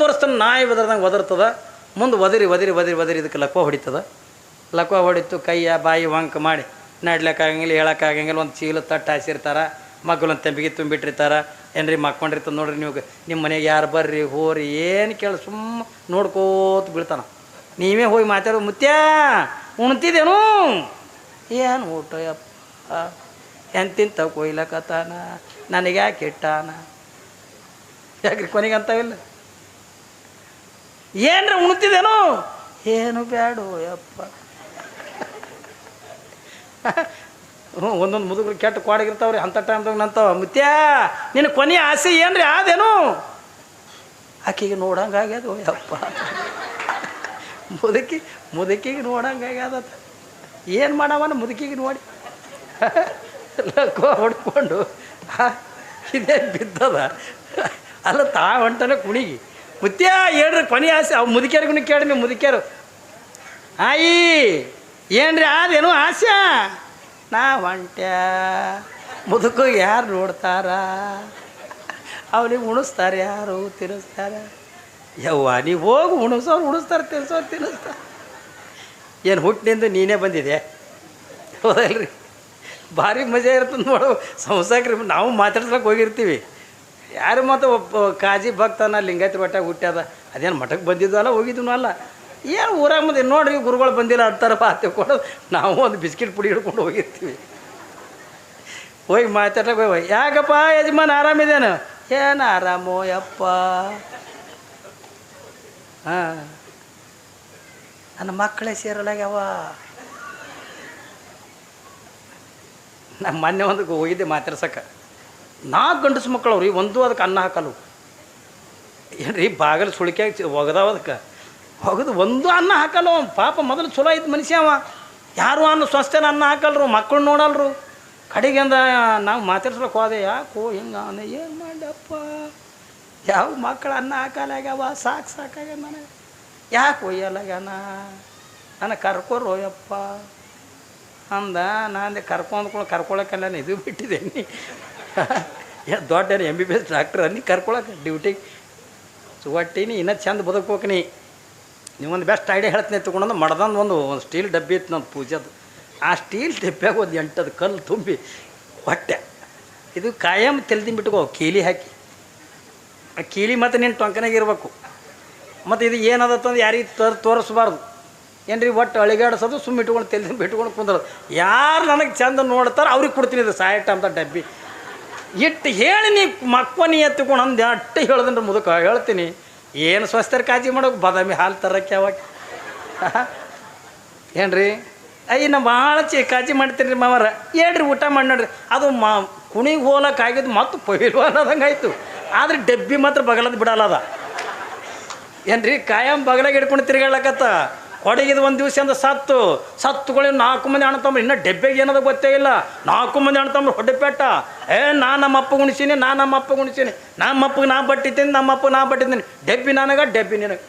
ತೋರಿಸ್ತಾನೆ ನಾಯಿ ಒದರ್ದಂಗೆ ಒದರ್ತದ ಮುಂದೆ ಒದರಿ ಇದಕ್ಕೆ ಲಕ್ವ ಹೊಡಿತದ. ಲಕ್ವ ಹೊಡಿತು ಕೈಯ ಬಾಯಿ ವಂಕ ಮಾಡಿ ನಡ್ಲಿಕ್ಕಾಗಂಗಿಲ್ಲ ಹೇಳೋಕ್ಕಾಗಂಗಿಲ್ಲ. ಒಂದು ಚೀಲ ತಟ್ಟು ಹಾಸಿರ್ತಾರೆ, ಮಗ್ಗಲೊಂದು ತೆಂಬಿಗೆ ತುಂಬಿಟ್ಟಿರ್ತಾರೆ. ಏನ್ರಿ ಮಕ್ಕೊಂಡಿರ್ತದೆ ನೋಡ್ರಿ ನೀವು, ನಿಮ್ಮ ಮನೆಗೆ ಯಾರು ಬರ್ರಿ ಹೋರಿ ಏನು ಕೇಳಿ ಸುಮ್ಮ ನೋಡ್ಕೋತ ಬೀಳ್ತಾನ. ನೀವೇ ಹೋಗಿ ಮಾತಾಡೋ ಮುತ್ಯ ಉಣ್ತಿದ್ದೇನು, ಏನು ಊಟ ಯಪ್ಪ ಎಂತಿಂತ ಕೊಯ್ಲಕತ್ತಾನ, ನನಗೆ ಯಾಕೆ ಇಟ್ಟಾನ, ಯಾಕ್ರಿ ಕೊನೆಗೆ ಅಂತಾವಿಲ್ಲ. ಏನ್ರ ಉಣ್ತಿದ್ದೇನು, ಏನು ಬ್ಯಾಡು ಯಪ್ಪ. ಒಂದೊಂದು ಮುದುಗರು ಕೆಟ್ಟ ಕ್ವಾಡಿಗಿರ್ತಾವ್ರಿ. ಅಂಥ ಟೈಮ್ದಾಗ ನಂತಾವ ಮುತ್ಯ ನಿನ್ನ ಕೊನೆಯ ಆಸೆ ಏನ್ರಿ ಆದೇನು, ಆಕೆಗೆ ನೋಡಂಗಾಗ್ಯದು ಯಪ್ಪ. ಮುದುಕಿಗೆ ನೋಡಂಗಾಗ್ಯದ. ಏನು ಮಾಡವನ ಮುದುಕಿಗೆ ನೋಡಿ ಹೊಡ್ಕೊಂಡು ಇದೇ ಬಿದ್ದದ ಅಲ್ಲ ತಾ ಹೊಂಟನ ಕುಣಿಗಿ. ಮುತ್ಯ ಹೇಳ್ರಿ ಕೊನೆ ಆಸೆ. ಅವು ಮುದುಕಿಯರಿಗೂ ಕೇಳಿ ನೀವು ಮುದುಕಿಯರು, ಆಯಿ ಏನ್ರಿ ಆದೇನು ಆಸೆ, ನಾ ಹೊಂಟ್ಯ ಮುದುಕು ಯಾರು ನೋಡ್ತಾರ, ಅವನಿಗೆ ಉಣಿಸ್ತಾರೆ ಯಾರು ತಿನ್ನಿಸ್ತಾರೆ. ಯವ್ವ ನೀವು ಹೋಗಿ ಉಣಿಸೋರು ಉಣಿಸ್ತಾರೆ, ತಿನ್ನಿಸೋರು ತಿನ್ನಿಸ್ತಾರೆ. ಏನು ಹುಟ್ಟಿನಿಂದ ನೀನೇ ಬಂದಿದೆ ಹೌದಲ್ರಿ, ಭಾರಿ ಮಜಾ ಇರ್ತದೆ ನೋಡು ಸಂಸಾಕ್ರಿ. ನಾವು ಮಾತಾಡ್ಸ್ಲಕ್ಕೆ ಹೋಗಿರ್ತೀವಿ, ಯಾರು ಮತ್ತು ಕಾಜಿ ಭಕ್ತನ ಲಿಂಗಾಯತ್ರ ಒಟ್ಟಾಗ ಹುಟ್ಟ್ಯದ, ಅದೇನು ಮಠಕ್ಕೆ ಬಂದಿದ್ದು ಅಲ್ಲ ಹೋಗಿದ್ದು ಅಲ್ಲ, ಏನು ಊರಾಗ ಮುಂದೆ ನೋಡ್ರಿ ಗುರುಗಳು ಬಂದಿಲ್ಲ ಅಂತಾರಪ್ಪ ತಿಳ್ಕೊಂಡು ನಾವು ಒಂದು ಬಿಸ್ಕಿಟ್ ಪುಡಿ ಹಿಡ್ಕೊಂಡು ಹೋಗಿರ್ತೀವಿ. ಹೋಗಿ ಮಾತಾಡ್ಲಕ್ಕೆ ಹೋಗಿ, ಯಾಕಪ್ಪ ಯಜಮಾನ್ ಆರಾಮಿದೇನು, ಏನು ಆರಾಮೋ ಯಪ್ಪ, ಹಾಂ ನನ್ನ ಮಕ್ಕಳೇ ಸೇರಲಾಗ್ಯಾವ. ನಮ್ಮ ಮೊನ್ನೆ ಒಂದು ಹೋಗಿದ್ದೆ ಮಾತಾಡ್ಸಕ್ಕೆ, 4 ಗಂಡಸು ಮಕ್ಕಳು ಅವ್ರಿ, ಒಂದು ಅದಕ್ಕೆ ಅನ್ನ ಹಾಕಲು ಏನ್ರಿ ಬಾಗಲು ಸುಳಿಕೆ ಒಗದಾವ, ಅದಕ್ಕೆ ಒಗದು ಒಂದು ಅನ್ನ ಹಾಕಲ್ಲ. ಪಾಪ ಮೊದಲು ಚಲೋ ಇದ್ದು ಮನುಷ್ಯ ಅವ, ಯಾರು ಅನ್ನ ಸ್ವಸ್ಥನ ಅನ್ನ ಹಾಕಲ್ರು, ಮಕ್ಕಳು ನೋಡಲ್ರು. ಕಡೆಗೆ ಅಂದ ನಾವು ಮಾತಾಡ್ಸ್ಲಕ್ಕೆ ಹೋದೆ, ಯಾಕೋ ಹಿಂಗೆ ಅವನ ಏನು ಮಾಡಪ್ಪ, ಯಾವ ಮಕ್ಕಳು ಅನ್ನ ಹಾಕಲಾಗ್ಯಾವ, ಸಾಕಾಗ್ಯ ನನಗೆ, ಯಾಕೆ ಒಯ್ಯಲಾಗ್ಯಾನ, ನನಗೆ ಕರ್ಕೋರೋಯಪ್ಪ ಅಂದ. ನಾನು ಕರ್ಕೊಳಕ್ಕಲ್ಲ ಇದು ಬಿಟ್ಟಿದ್ದೇನೆ, ದೊಡ್ಡ MBBS ಡಾಕ್ಟ್ರ್ ಅನ್ನಿ ಕರ್ಕೊಳಕ್ಕೆ ಡ್ಯೂಟಿಗೆ ಒಟ್ಟಿನಿ. ಇನ್ನೂ ಚಂದ ಬದುಕೋಕನಿ. ನೀವೊಂದು ಬೆಸ್ಟ್ ಐಡಿಯಾ ಹೇಳ್ತೀನಿ ತೊಗೊಂಡು ಮಡ್ದಂದು ಒಂದು ಸ್ಟೀಲ್ ಡಬ್ಬಿ ಇತ್ತು ನಂದು ಪೂಜೆದು. ಆ ಸ್ಟೀಲ್ ಡಬ್ಬ್ಯಾಗ ಒಂದು 8 ಕಲ್ಲು ತುಂಬಿ ಹೊಟ್ಟೆ ಇದು ಕಾಯಂ ತೆಲ್ದಿಂಬಿಟ್ಕೋ ಕೀಲಿ ಹಾಕಿ, ಆ ಕೀಲಿ ಮತ್ತು ನಿನ್ನ ಟೊಂಕನಾಗ ಇರಬೇಕು. ಮತ್ತು ಇದು ಏನದತ್ತಂದು ಯಾರಿಗೆ ತೋರಿಸ್ಬಾರ್ದು ಏನ್ರಿ, ಒಟ್ಟು ಅಳಿಗಾಡಿಸೋದು ಸುಮ್ಮ ಇಟ್ಕೊಂಡು ತೆಲ್ದಿಂಬಿಟ್ಕೊಂಡು ಕುಂದ್ರೋದು. ಯಾರು ನನಗೆ ಚಂದ ನೋಡ್ತಾರೆ ಅವ್ರಿಗೆ ಕೊಡ್ತೀನಿ ಇದು ಸಾಯಟ ಅಂತ ಡಬ್ಬಿ ಇಟ್ಟು ಹೇಳಿ. ನೀ ಮಕ್ಕನಿ ಎತ್ಕೊಂಡು ಅಂದು ಅಟ್ಟು ಹೇಳ್ದನ್ರಿ ಮುದುಕ ಹೇಳ್ತೀನಿ. ಏನು ಸ್ವಸ್ಥರ ಕಾಜಿ ಮಾಡೋಕೆ ಬಾದಾಮಿ ಹಾಲು ತರಕ್ಕೆ ಯಾವಾಗ ಏನ್ರಿ, ಅಯ್ಯ ಭಾಳ ಕಾಜಿ ಮಾಡ್ತೀನಿ ರೀ ಮಾವರ, ಹೇಳ್ರಿ ಊಟ ಮಾಡಿ ನೋಡ್ರಿ. ಅದು ಕುಣಿಗೆ ಹೋಲಕ್ಕಾಗಿದ್ದು ಮತ್ತು ಪೈಲ್ವಾನ್ ಅನ್ನೋದಂಗೆ ಆಯಿತು. ಆದರೆ ಡಬ್ಬಿ ಮಾತ್ರ ಬಗಲದ್ದು ಬಿಡಲ್ಲ ಅದ ಏನ್ರಿ, ಕಾಯಂ ಬಗಲಾಗ ಹಿಡ್ಕೊಂಡು ತಿರ್ಗಾಡ್ಲಕತ್ತ. ಹೊಡಗಿದು ಒಂದು ದಿವಸ ಅಂದ ಸತ್ತುಗಳು 4 ಮಂದಿ ಅಣ್ತಂಬ್ರು, ಇನ್ನೂ ಡೆಬ್ಬೆಗೆ ಏನದ ಗೊತ್ತೇ ಇಲ್ಲ. 4 ಮಂದಿ ಅಣ್ತಂಬ್ರು ಹೊಡೆಪೇಟ. ನಾನು ನಮ್ಮ ಅಪ್ಪ ಗುಣಿಸೀನಿ, ನಮ್ಮ ಅಪ್ಪಗೆ ನಾ ಬಟ್ಟಿದ್ದೀನಿ, ನಮ್ಮ ಅಪ್ಪಗೆ ನಾ ಬಟ್ಟಿದ್ದೀನಿ, ಡೆಬ್ಬಿ ನನಗೆ ಡೆಬ್ಬಿ ನಿನಗೆ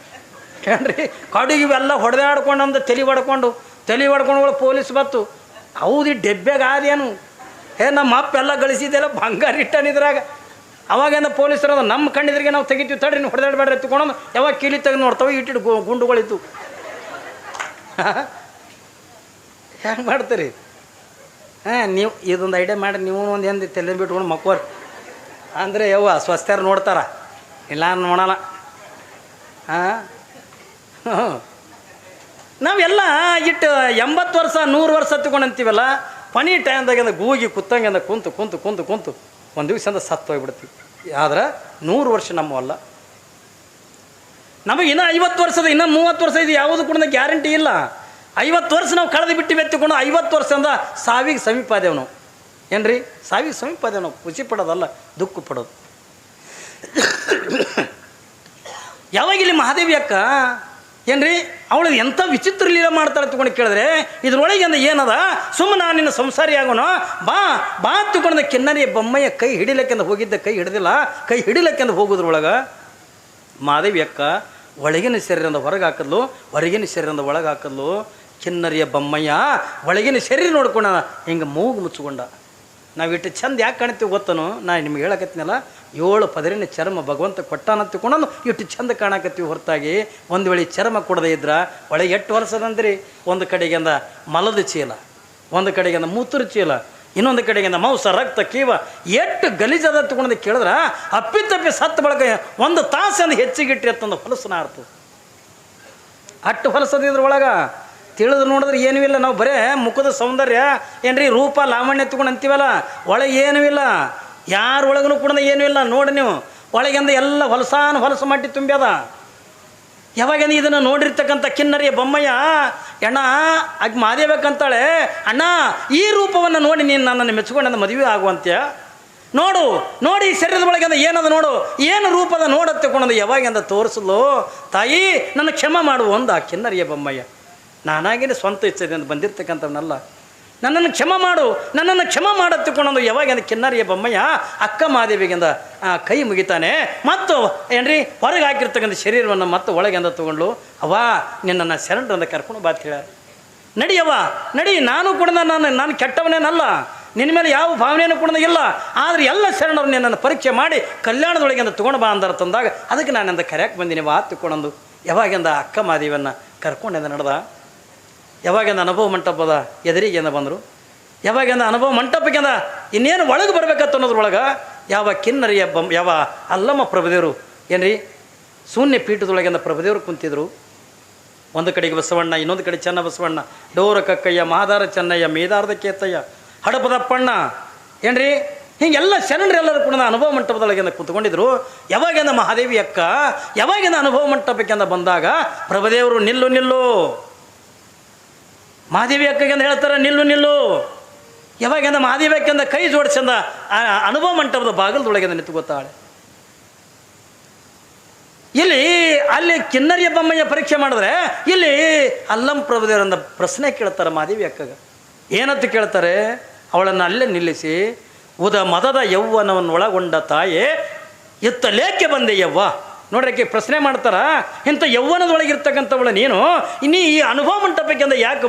ಏನ್ರಿ. ಕಡೆಗೆ ಇವೆಲ್ಲ ಹೊಡೆದಾಡ್ಕೊಂಡು ಅಂದು ತಲೆ ಹೊಡ್ಕೊಂಡು ಪೊಲೀಸ್ ಬತ್ತು. ಹೌದು ಈ ಡೆಬ್ಬೆಗ ಆದೇನು, ನಮ್ಮ ಅಪ್ಪ ಎಲ್ಲ ಗಳಿಸಿದ್ದೆಲ್ಲ ಬಂಗಾರ ಇಟ್ಟನಿದ್ರಾಗ. ಅವಾಗೇನ ಪೊಲೀಸರು ನಮ್ಮ ಕಣ್ಣಿದ್ರಿಗೆ ನಾವು ತೆಗಿತೀವಿ ತಡ್ರಿ, ನೀವು ಹೊಡೆದಾಡ್ಬೇಡ್ರಿ ಎತ್ಕೊಂಡು ಯಾವಾಗ ಕೀಲಿ ತೆಗೆದು ನೋಡ್ತಾವೆ ಇಟ್ಟಿಟ್ಟು ಗುಂಡುಗಳಿತ್ತು. ಹೆಂಗೆ ಮಾಡ್ತೀರಿ? ನೀವು ಇದೊಂದು ಐಡಿಯಾ ಮಾಡಿ, ನೀವು ಒಂದು ಏನು ತಲೆ ಬಿಟ್ಕೊಂಡು ಮಕ್ಕೋರಿ ಅಂದರೆ ಯವ್ವ ಸ್ವಸ್ಥರು ನೋಡ್ತಾರ, ಇಲ್ಲ ನೋಡಲ್ಲ. ನಾವೆಲ್ಲ ಇಟ್ಟು 80 ವರ್ಷ 100 ವರ್ಷ ಹತ್ಕೊಂಡು ಅಂತೀವಲ್ಲ, ಕೊನೆ ಟೈಮ್ದಾಗಿಂದ ಗೂಗಿ ಕುತ್ತಂಗಿಂದ ಕುಂತು ಒಂದು ದಿವಸ ಅಂದ ಸತ್ತು ಹೋಗ್ಬಿಡ್ತೀವಿ. ಆದ್ರೆ 100 ವರ್ಷ ನಮ್ಮವಲ್ಲ. ನಮಗೆ ಇನ್ನೂ 50 ವರ್ಷದ ಇನ್ನೂ 30 ವರ್ಷ ಇದು ಯಾವುದು ಕೂಡ ಗ್ಯಾರಂಟಿ ಇಲ್ಲ. 50 ವರ್ಷ ನಾವು ಕಳೆದು ಬಿಟ್ಟು ಎತ್ತಿಕೊಂಡು 50 ವರ್ಷದಿಂದ ಸಾವಿಗೆ ಸಮೀಪ ಆದೇವು ನಾವು ಏನ್ರಿ, ಸಾವಿಗೆ ಸಮೀಪ ಆದೇವು ನಾವು. ಖುಷಿ ಪಡೋದಲ್ಲ, ದುಃಖ ಪಡೋದು. ಯಾವಾಗ ಇಲ್ಲಿ ಮಹಾದೇವಿ ಅಕ್ಕ ಏನ್ರಿ, ಅವಳು ಎಂಥ ವಿಚಿತ್ರ ಲೀಲ ಮಾಡ್ತಾಳೆ ತಗೊಂಡು ಕೇಳಿದ್ರೆ, ಇದ್ರೊಳಗೆ ಅಂದ ಏನದ, ಸುಮ್ಮನೆ ನಾನು ನಿನ್ನ ಸಂಸಾರಿ ಆಗೋನು ಬಾ ತಗೊಂಡ ಕಿನ್ನರಿಯ ಬೊಮ್ಮೆಯ ಕೈ ಹಿಡಿಲಕ್ಕೆಂದು ಹೋಗಿದ್ದ, ಕೈ ಹಿಡಿದಿಲ್ಲ, ಕೈ ಹಿಡಿಲಕ್ಕೆಂದು ಹೋಗೋದ್ರೊಳಗೆ ಮಹಾದೇವಿ ಅಕ್ಕ ಒಳಗಿನ ಶರೀರದ ಹೊರಗೆ ಹಾಕಿದ್ಲು, ಹೊರಗಿನ ಶರೀರದ ಒಳಗೆ ಹಾಕಿದ್ಲು. ಕಿನ್ನರಿಯ ಬೊಮ್ಮಯ್ಯ ಒಳಗಿನ ಶರೀರ ನೋಡ್ಕೊಂಡ ಹಿಂಗೆ ಮೂಗು ಮುಚ್ಕೊಂಡ. ನಾವು ಇಟ್ಟು ಚಂದ ಯಾಕೆ ಕಾಣ್ತೀವಿ ಗೊತ್ತನು, ನಾನು ನಿಮ್ಗೆ ಹೇಳಕತ್ತೀನಲ್ಲ, 7 ಪದರಿನ ಚರ್ಮ ಭಗವಂತ ಕೊಟ್ಟಾನ ತಿಳ್ಕೊಂಡು ಇಷ್ಟು ಚಂದ ಕಾಣಕತ್ತೀವಿ ಹೊರತಾಗಿ ಒಂದು ವೇಳೆ ಚರ್ಮ ಕೊಡದೇ ಇದ್ರೆ ಒಳಗೆ ಎಷ್ಟು ವರ್ಷದಂದ್ರಿ, ಒಂದು ಕಡೆಗಿಂದ ಮಲದ ಚೀಲ, ಒಂದು ಕಡೆಗಿಂದ ಮೂತ್ರ ಚೀಲ, ಇನ್ನೊಂದು ಕಡೆಗಿಂದ ಮಾಂಸ ರಕ್ತ ಕೀವ ಎಷ್ಟು ಗಲೀಜದ ತಗೊಂಡು ಕೇಳಿದ್ರೆ ಅಪ್ಪಿತಪ್ಪಿ ಸತ್ತ ಬಳಕ 1 ತಾಸಂದು ಹೆಚ್ಚಿಗಿಟ್ರಿ ಅಂತಂದು ಹೊಲಸನ ಆಡ್ತದೆ. ಅಟ್ಟು ಹೊಲಸದಿದ್ರ ಒಳಗೆ ತಿಳಿದು ನೋಡಿದ್ರೆ ಏನೂ ಇಲ್ಲ. ನಾವು ಬರೇ ಮುಖದ ಸೌಂದರ್ಯ ಏನ್ರಿ ರೂಪ ಲಾವಣ್ಯ ತಗೊಂಡು ಅಂತೀವಲ್ಲ, ಒಳಗೆ ಏನೂ ಇಲ್ಲ. ಯಾರೊಳಗೂ ಕೂಡ ಏನೂ ಇಲ್ಲ. ನೋಡಿ ನೀವು ಒಳಗಿಂದ ಎಲ್ಲ ಹೊಲಸು ಮಟ್ಟಿ ತುಂಬ್ಯದ. ಯಾವಾಗ ಇದನ್ನು ನೋಡಿರ್ತಕ್ಕಂಥ ಕಿನ್ನರಿಯ ಬೊಮ್ಮಯ್ಯ ಅಣ್ಣ ಆಗ ಮಾದೇಬೇಕಂತಾಳೆ, ಅಣ್ಣ ಈ ರೂಪವನ್ನು ನೋಡಿ ನೀನು ನನ್ನನ್ನು ಮೆಚ್ಕೊಂಡು ನನ್ನ ಮದುವೆ ಆಗುವಂತ್ಯ ನೋಡಿ ಈ ಶರೀರದ ಒಳಗೆ ಏನದ ನೋಡು, ಏನು ರೂಪದ ನೋಡತ್ತೆ ಕೊಂಡಂದು ಯಾವಾಗಿಂದ ತೋರಿಸಲು ತಾಯಿ ನನ್ನ ಕ್ಷಮ ಮಾಡುವ ಒಂದು ಆ ಕಿನ್ನರಿಯ ಬೊಮ್ಮಯ್ಯ. ನಾನಾಗಿನೇ ಸ್ವಂತ ಇಚ್ಛೆದಿಂದ ಬಂದಿರ್ತಕ್ಕಂಥವನ್ನಲ್ಲ, ನನ್ನನ್ನು ಕ್ಷಮ ಮಾಡತ್ತಿಕೊಂಡೊಂದು ಯಾವಾಗ ಕಿನ್ನರಿಯ ಬೊಮ್ಮಯ್ಯ ಅಕ್ಕ ಮಾದೇವಿಗಿಂದ ಕೈ ಮುಗಿತಾನೆ. ಮತ್ತು ಏನ್ರಿ ಹೊರಗೆ ಹಾಕಿರ್ತಕ್ಕಂಥ ಶರೀರವನ್ನು ಮತ್ತೆ ಒಳಗೆಂದ ತೊಗೊಂಡು ಅವ್ವ ನಿನ್ನನ್ನು ಶರಣರಿಂದ ಕರ್ಕೊಂಡು ಬಾ ಅಂತ ಹೇಳ. ನಡಿಯವ್ವ ನಡಿ, ನಾನು ಕೂಡ ನಾನು ಕೆಟ್ಟವನೇನಲ್ಲ, ನಿನ್ನ ಮೇಲೆ ಯಾವ ಭಾವನೆಯನ್ನು ಕೂಡ ಇಲ್ಲ. ಆದರೆ ಎಲ್ಲ ಶರಣರು ನಿನ್ನನ್ನು ಪರೀಕ್ಷೆ ಮಾಡಿ ಕಲ್ಯಾಣದೊಳಗೆಂದ ತೊಗೊಂಡು ಬಾ ಅಂದಾರ ತಂದಾಗ ಅದಕ್ಕೆ ನಾನಿಂದ ಕರೆಯಕ್ಕೆ ಬಂದೀನಿ ವಾ ತಿಳ್ಕೊಂಡಂದು ಯಾವಾಗಿಂದ ಅಕ್ಕ ಮಾದೇವಿಯನ್ನು ಕರ್ಕೊಂಡೆಂದ ನಡೆದ. ಯಾವಾಗಿಂದ ಅನುಭವ ಮಂಟಪದ ಎದುರಿಗೆಂದ ಬಂದರು, ಯಾವಾಗಿಂದ ಅನುಭವ ಮಂಟಪಕ್ಕೆಂದ ಇನ್ನೇನು ಒಳಗೆ ಬರ್ಬೇಕತ್ತ ಅನ್ನೋದ್ರೊಳಗೆ ಯಾವ ಕಿನ್ನರಿಯ ಯಾವ ಅಲ್ಲಮ್ಮ ಪ್ರಭುದೇವರು ಏನ್ರಿ ಶೂನ್ಯ ಪೀಠದೊಳಗಿಂದ ಪ್ರಭುದೇವರು ಕುಂತಿದ್ರು. ಒಂದು ಕಡೆಗೆ ಬಸವಣ್ಣ, ಇನ್ನೊಂದು ಕಡೆ ಚೆನ್ನ ಬಸವಣ್ಣ, ಡೋರ ಕಕ್ಕಯ್ಯ, ಮಹಾದಾರ ಚೆನ್ನಯ್ಯ, ಮೇದಾರದ ಕೇತಯ್ಯ, ಹಡಪದಪ್ಪಣ್ಣ ಏನ್ರಿ ಹೀಗೆಲ್ಲ ಶರಣರೆಲ್ಲರೂ ಕೂಡ ಅನುಭವ ಮಂಟಪದೊಳಗಿಂದ ಕೂತ್ಕೊಂಡಿದ್ರು. ಯಾವಾಗಿಂದ ಮಹಾದೇವಿ ಅಕ್ಕ ಯಾವಾಗಿಂದ ಅನುಭವ ಮಂಟಪಕ್ಕೆಂದ ಬಂದಾಗ ಪ್ರಭುದೇವರು ನಿಲ್ಲು ಮಹಾದೇವಿ ಅಕ್ಕಗೆಂದ ಹೇಳ್ತಾರೆ ನಿಲ್ಲು. ಯಾವಾಗಿಂದ ಮಹಾದೇವಿ ಅಕ್ಕೆಂದ ಕೈ ಜೋಡಿಸಿಂದ ಅನುಭವ ಮಂಟಪದ ಬಾಗಿಲದೊಳಗಿಂದ ನಿಂತುಕೊತಾಳೆ. ಅಲ್ಲಿ ಕಿನ್ನರಿಯ ಬೊಮ್ಮಯ್ಯ ಪರೀಕ್ಷೆ ಮಾಡಿದ್ರೆ ಇಲ್ಲಿ ಅಲ್ಲಂ ಪ್ರಭುದೇವರಿಂದ ಪ್ರಶ್ನೆ ಕೇಳ್ತಾರೆ ಮಹಾದೇವಿ ಅಕ್ಕಗ. ಏನಂತ ಕೇಳ್ತಾರೆ, ಅವಳನ್ನು ಅಲ್ಲೇ ನಿಲ್ಲಿಸಿ ಮದದ ಯೌವನವನ್ನು ಒಳಗೊಂಡ ತಾಯೇ ಎತ್ತಲೇಕೆ ಬಂದೆ ಯವ್ವ. ನೋಡ್ರಿ ಪ್ರಶ್ನೆ ಮಾಡ್ತಾರ, ಇಂಥ ಯೌವನದೊಳಗಿರ್ತಕ್ಕಂಥವಳ ನೀನು ಇನ್ನೀ ಈ ಅನುಭವ ಮಂಟಪಕ್ಕೆಂದ ಯಾಕೆ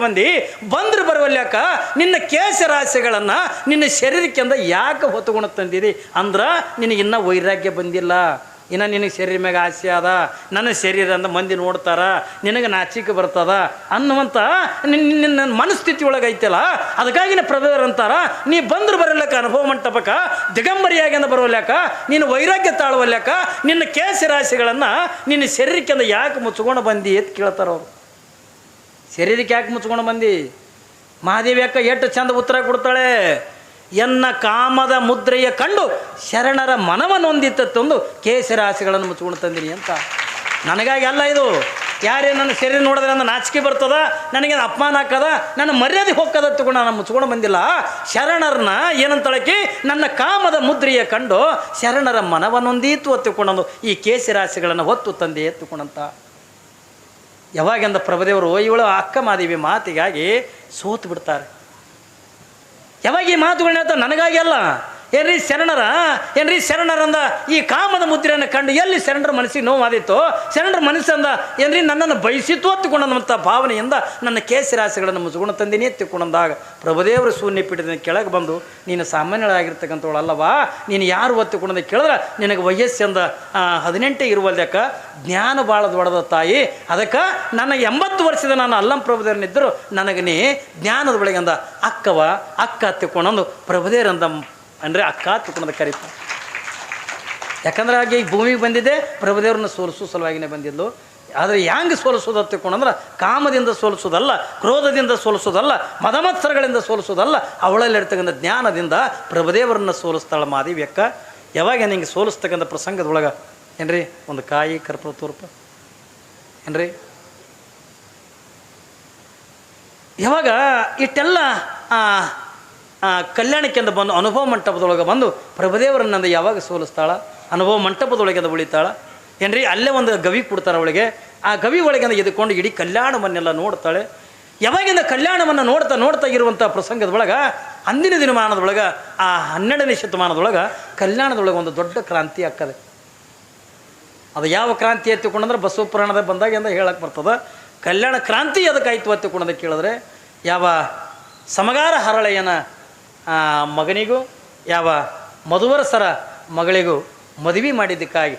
ಬಂದ್ರೆ ಬರುವಲ್ಯಾಕ ನಿನ್ನ ಕೇಶರಾಶಿಗಳನ್ನು ನಿನ್ನ ಶರೀರಕ್ಕೆಂದ ಯಾಕೆ ಹೊತ್ತುಕೊಂಡು ತಂದಿದಿ ಅಂದ್ರೆ ನಿನಗಿನ್ನ ವೈರಾಗ್ಯ ಬಂದಿಲ್ಲ, ಇನ್ನು ನಿನಗೆ ಶರೀರ ಮ್ಯಾಗ ಆಸೆ ಅದ, ನನ್ನ ಶರೀರ ಅಂದ ಮಂದಿ ನೋಡ್ತಾರ, ನಿನಗೆ ನಾಚಿಕೆ ಬರ್ತದ ಅನ್ನುವಂಥ ನಿನ್ನ ಮನಸ್ಥಿತಿ ಒಳಗೆ ಐತಲ್ಲ. ಅದಕ್ಕಾಗಿನ ಪ್ರಭುವರು ಅಂತಾರ, ನೀ ಬಂದ್ರೆ ಬರಲ್ಯಾಕ ಅನುಭವ ಮಂಟಪಕ್ಕೆ ದಿಗಂಬರಿಯಾಗಿಂದ ಬರೋಲ್ಯಾಕ, ನೀನು ವೈರಾಗ್ಯ ತಾಳುವಲ್ಯಾಕ, ನಿನ್ನ ಕೇಶರಾಶಿಗಳನ್ನು ನಿನ್ನ ಶರೀರಕ್ಕೆಂದ ಯಾಕೆ ಮುಚ್ಕೊಂಡು ಬಂದಿ ಅಂತ ಕೇಳ್ತಾರ ಅವರು. ಶರೀರಕ್ಕೆ ಯಾಕೆ ಮುಚ್ಕೊಂಡು ಬಂದಿ? ಮಹಾದೇವಿ ಅಕ್ಕ ಎಷ್ಟು ಚಂದ ಉತ್ತರ ಕೊಡ್ತಾಳೆ, ಎನ್ನ ಕಾಮದ ಮುದ್ರೆಯ ಕಂಡು ಶರಣರ ಮನವನ್ನು ಹೊಂದಿತ್ತೊಂದು ಕೇಸರಾಶಿಗಳನ್ನು ಮುಚ್ಕೊಂಡು ತಂದಿನಿ ಅಂತ. ನನಗಾಗಿ ಅಲ್ಲ ಇದು, ಯಾರೇ ನನ್ನ ಶರೀರ ನೋಡಿದ್ರೆ ನನ್ನ ನಾಚಿಕೆ ಬರ್ತದ, ನನಗೆ ಅಪಮಾನ ಹಾಕದ, ನನ್ನ ಮರ್ಯಾದೆ ಹೋಗ್ಕದ ತಗೊಂಡು ನಾನು ಮುಚ್ಕೊಂಡು ಬಂದಿಲ್ಲ. ಶರಣರನ್ನ ಏನಂತಳಕಿ ನನ್ನ ಕಾಮದ ಮುದ್ರೆಯ ಕಂಡು ಶರಣರ ಮನವನ್ನು ಹೊಂದೀತು ಹೊತ್ತುಕೊಂಡಂದು ಈ ಕೇಸರಾಶಿಗಳನ್ನು ಹೊತ್ತು ತಂದೆ ಎತ್ತುಕೊಂಡಂತ. ಯಾವಾಗಿಂದ ಪ್ರಭುದೇವರು ಇವಳು ಅಕ್ಕ ಮಾದೇವಿ ಮಾತಿಗಾಗಿ ಸೋತು ಬಿಡ್ತಾರೆ. ಯಾವಾಗ ಈ ಮಾತುಗಳನ್ನ ಹೇಳ್ತಾರೆ ನನಗಾಗಿ ಅಲ್ಲ, ಏನ್ರಿ ಶರಣರಂದ ಈ ಕಾಮದ ಮುದ್ರೆಯನ್ನು ಕಂಡು ಎಲ್ಲಿ ಶರಣರ ಮನಸ್ಸಿಗೆ ನೋವಾದಿತ್ತು, ಶರಣರ ಮನಸ್ಸಂದ ಏನ್ರಿ ನನ್ನನ್ನು ಬಯಸಿತ್ತು ಹತ್ತುಕೊಂಡಂಥ ಭಾವನೆಯಿಂದ ನನ್ನ ಕೇಸರಾಶಿಗಳನ್ನು ಮುಚ್ಕೊಂಡು ತಂದಿನಿ ಎತ್ತಿಕೊಂಡಂದಾಗ ಪ್ರಭುದೇವರು ಶೂನ್ಯ ಪೀಠದಿಂದ ಕೆಳಗೆ ಬಂದು ನೀನು ಸಾಮಾನ್ಯಳಾಗಿರ್ತಕ್ಕಂಥವಳು ಅಲ್ಲವಾ, ನೀನು ಯಾರು ಒತ್ತುಕೊಂಡಂದ ಕೇಳಿದ್ರೆ ನಿನಗೆ ವಯಸ್ಸಿಂದ 18 ಇರುವಲ್ದಕ್ಕ ಜ್ಞಾನ ಭಾಳ ದೊಡ್ಡದ ತಾಯಿ, ಅದಕ್ಕೆ ನನಗೆ 80 ವರ್ಷದ ನಾನು ಅಲ್ಲಂ ಪ್ರಭುದೇವರನ್ನಿದ್ದರು ನನಗೆ ನೀ ಜ್ಞಾನದ ಒಳಗಿಂದ ಅಕ್ಕ ಹತ್ತಿಕೊಂಡಂದು ಪ್ರಭುದೇವರಂದ ಅಂದರೆ ಅಕ್ಕ ತಿಳ್ಕೊಂಡ ಕರೀತಾರೆ. ಯಾಕಂದ್ರೆ ಹಾಗೆ ಈ ಭೂಮಿಗೆ ಬಂದಿದ್ದೆ ಪ್ರಭುದೇವ್ರನ್ನ ಸೋಲಿಸೋ ಸಲುವಾಗಿನೇ ಬಂದಿದ್ದು. ಆದರೆ ಹ್ಯಾಂಗೆ ಸೋಲಿಸೋದು ತಿಳ್ಕೊಂಡಂದ್ರೆ ಕಾಮದಿಂದ ಸೋಲಿಸೋದಲ್ಲ, ಕ್ರೋಧದಿಂದ ಸೋಲಿಸೋದಲ್ಲ, ಮದಮತ್ಸರಗಳಿಂದ ಸೋಲಿಸೋದಲ್ಲ, ಅವಳಲ್ಲಿರ್ತಕ್ಕಂಥ ಜ್ಞಾನದಿಂದ ಪ್ರಭುದೇವರನ್ನ ಸೋಲಿಸ್ತಾಳೆ ಮಾದೇವಿ ಅಕ್ಕ. ಯಾವಾಗ ನಿಂಗೆ ಸೋಲಿಸ್ತಕ್ಕಂಥ ಪ್ರಸಂಗದೊಳಗೆ ಏನ್ರಿ ಒಂದು ಕಾಯಿ ಕರ್ಪೂರ ತೋರ್ಪ ಏನ್ರಿ, ಯಾವಾಗ ಇಷ್ಟೆಲ್ಲ ಕಲ್ಯಾಣಕ್ಕೆಂದು ಬಂದು ಅನುಭವ ಮಂಟಪದೊಳಗೆ ಬಂದು ಪ್ರಭುದೇವರನ್ನಂದು ಯಾವಾಗ ಸೋಲಿಸ್ತಾಳ, ಅನುಭವ ಮಂಟಪದೊಳಗೆಂದು ಉಳಿತಾಳ ಏನ್ರಿ. ಅಲ್ಲೇ ಒಂದು ಗವಿ ಕೊಡ್ತಾರೆ ಅವಳಿಗೆ, ಆ ಗವಿ ಒಳಗೆಂದು ಎದ್ಕೊಂಡು ಇಡೀ ಕಲ್ಯಾಣವನ್ನೆಲ್ಲ ನೋಡ್ತಾಳೆ. ಯಾವಾಗಿಂದ ಕಲ್ಯಾಣವನ್ನು ನೋಡ್ತಾ ಇರುವಂಥ ಪ್ರಸಂಗದೊಳಗೆ ಅಂದಿನ ದಿನಮಾನದೊಳಗೆ ಆ 12ನೇ ಶತಮಾನದೊಳಗೆ ಕಲ್ಯಾಣದೊಳಗೆ ಒಂದು ದೊಡ್ಡ ಕ್ರಾಂತಿ ಆಗ್ತದೆ. ಅದು ಯಾವ ಕ್ರಾಂತಿ ಎತ್ತಿಕೊಂಡಂದ್ರೆ ಬಸವ ಪುರಾಣದ ಬಂದಾಗ ಎಂದು ಹೇಳಕ್ಕೆ ಬರ್ತದೆ. ಕಲ್ಯಾಣ ಕ್ರಾಂತಿ ಅದಕ್ಕಾಯ್ತು ಎತ್ತಿಕೊಂಡಂತ ಕೇಳಿದ್ರೆ ಯಾವ ಸಮಗಾರ ಹರಳೆಯನ ಮಗನಿಗೂ ಯಾವ ಮಧುವರಸರ ಮಗಳಿಗೂ ಮದುವೆ ಮಾಡಿದ್ದಕ್ಕಾಗಿ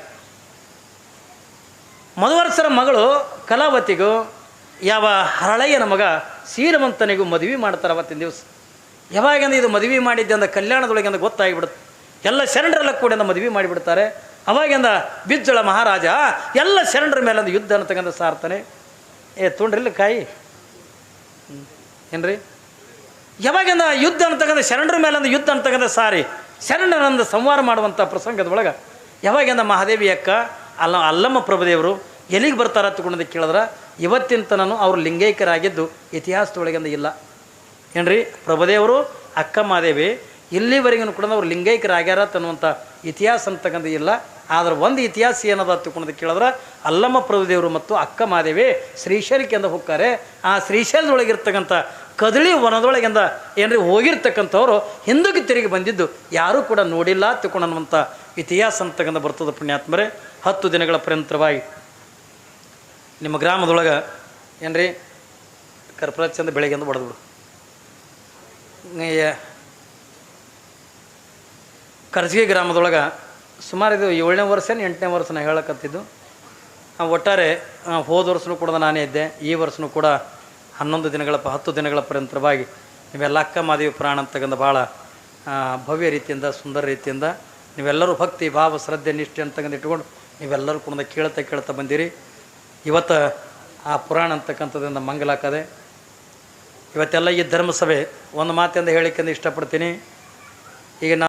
ಮಧುವರ್ಸರ ಮಗಳು ಕಲಾವತಿಗೂ ಯಾವ ಹರಳಯ್ಯನ ಮಗ ಸೀರವಂತನಿಗೂ ಮದುವೆ ಮಾಡ್ತಾರೆ ಅವತ್ತಿನ ದಿವಸ. ಯಾವಾಗಂದ್ರೆ ಇದು ಮದುವೆ ಮಾಡಿದ್ದೆ ಅಂದ ಕಲ್ಯಾಣದೊಳಗೆ ಅಂದ ಗೊತ್ತಾಗಿಬಿಡುತ್ತೆ. ಎಲ್ಲ ಶರಣರೆಲ್ಲ ಕೂಡ ಮದುವೆ ಮಾಡಿಬಿಡ್ತಾರೆ. ಅವಾಗಿಂದ ಬಿಜ್ಜಳ ಮಹಾರಾಜ ಎಲ್ಲ ಶರಣರ ಮೇಲೆ ಒಂದು ಯುದ್ಧ ಅಂತಕ್ಕಂಥ ಸಾರ್ತಾನೆ. ತೊಂಡ್ರಿಲ್ಲ ಕಾಯಿ ಏನ್ರಿ, ಯಾವಾಗಿಂದ ಯುದ್ಧ ಅಂತಕ್ಕಂಥ ಶರಣರ ಮೇಲೆ ಒಂದು ಯುದ್ಧ ಅಂತಕ್ಕಂಥ ಸಾರಿ ಶರಣರನ್ನು ಸಂಹಾರ ಮಾಡುವಂಥ ಪ್ರಸಂಗದೊಳಗೆ ಯಾವಾಗಿಂದ ಮಹಾದೇವಿ ಅಕ್ಕ ಅಲ್ಲಮ್ಮ ಪ್ರಭುದೇವರು ಎಲ್ಲಿಗೆ ಬರ್ತಾರ ತಗೊಂಡು ಕೇಳಿದ್ರೆ ಇವತ್ತಿನ ತನೂ ಅವರು ಲಿಂಗೈಕ್ಯರಾಗಿದ್ದು ಇತಿಹಾಸದೊಳಗಿಂದ ಇಲ್ಲ ಏನ್ರಿ. ಪ್ರಭುದೇವರು ಅಕ್ಕ ಮಹಾದೇವಿ ಇಲ್ಲಿವರೆಗೂ ಕೂಡ ಅವ್ರು ಲಿಂಗೈಕ್ಯರಾಗ್ಯಾರ ತನ್ನುವಂಥ ಇತಿಹಾಸ ಅಂತಕ್ಕಂಥ ಇಲ್ಲ. ಆದ್ರೆ ಒಂದು ಇತಿಹಾಸ ಏನದ ತಿಳ್ಕೊಂಡು ಕೇಳಿದ್ರೆ ಅಲ್ಲಮ್ಮ ಪ್ರಭುದೇವರು ಮತ್ತು ಅಕ್ಕ ಮಹಾದೇವಿ ಶ್ರೀಶೈಲಕ್ಕೆಂದ ಹೋಗ್ತಾರೆ. ಆ ಶ್ರೀಶೈಲದೊಳಗಿರ್ತಕ್ಕಂಥ ಕದಳಿ ವನದೊಳಗಿಂದ ಏನ್ರಿ ಹೋಗಿರ್ತಕ್ಕಂಥವ್ರು ಹಿಂದಕ್ಕೆ ತಿರುಗಿ ಬಂದಿದ್ದು ಯಾರೂ ಕೂಡ ನೋಡಿಲ್ಲ ತಿಳ್ಕೊಳ್ಳುವಂಥ ಇತಿಹಾಸ ಅಂತಕ್ಕಂಥ ಬರ್ತದೆ. ಪುಣ್ಯಾತ್ಮರೇ, 10 ದಿನಗಳ ಪರ್ಯಂತರವಾಗಿ ನಿಮ್ಮ ಗ್ರಾಮದೊಳಗೆ ಏನ್ರಿ ಕರ್ಪೂರ ಚಂದ ಬೆಳಗ್ಗೆಂದು ಬಡ್ದು ಬಿಡು. ಕರ್ಜಿಗೆ ಗ್ರಾಮದೊಳಗೆ ಸುಮಾರು ಇದು 7ನೇ ವರ್ಷ 8ನೇ ವರ್ಷ ನಾ ಹೇಳಕತ್ತಿದ್ದು. ಒಟ್ಟಾರೆ ಹೋದ ವರ್ಷನೂ ಕೂಡ ನಾನೇ ಇದ್ದೆ. ಈ ವರ್ಷನೂ ಕೂಡ 10 ದಿನಗಳ ಪರ್ಯಂತರವಾಗಿ ನೀವೆಲ್ಲ ಅಕ್ಕ ಮಾದೇವಿ ಪುರಾಣ ಅಂತಕ್ಕಂಥ ಭಾಳ ಭವ್ಯ ರೀತಿಯಿಂದ ಸುಂದರ ರೀತಿಯಿಂದ ನೀವೆಲ್ಲರೂ ಭಕ್ತಿ ಭಾವ ಶ್ರದ್ಧೆ ನಿಷ್ಠೆ ಅಂತಕ್ಕಂಥ ಇಟ್ಕೊಂಡು ನೀವೆಲ್ಲರೂ ಕೂಡ ಕೇಳ್ತಾ ಬಂದಿರಿ. ಇವತ್ತು ಆ ಪುರಾಣ ಅಂತಕ್ಕಂಥದ್ರಿಂದ ಮಂಗಲಾಕದೆ. ಇವತ್ತೆಲ್ಲ ಈ ಧರ್ಮಸಭೆ ಒಂದು ಮಾತಿಂದ ಹೇಳಿಕೆಂದು ಇಷ್ಟಪಡ್ತೀನಿ. ಈಗ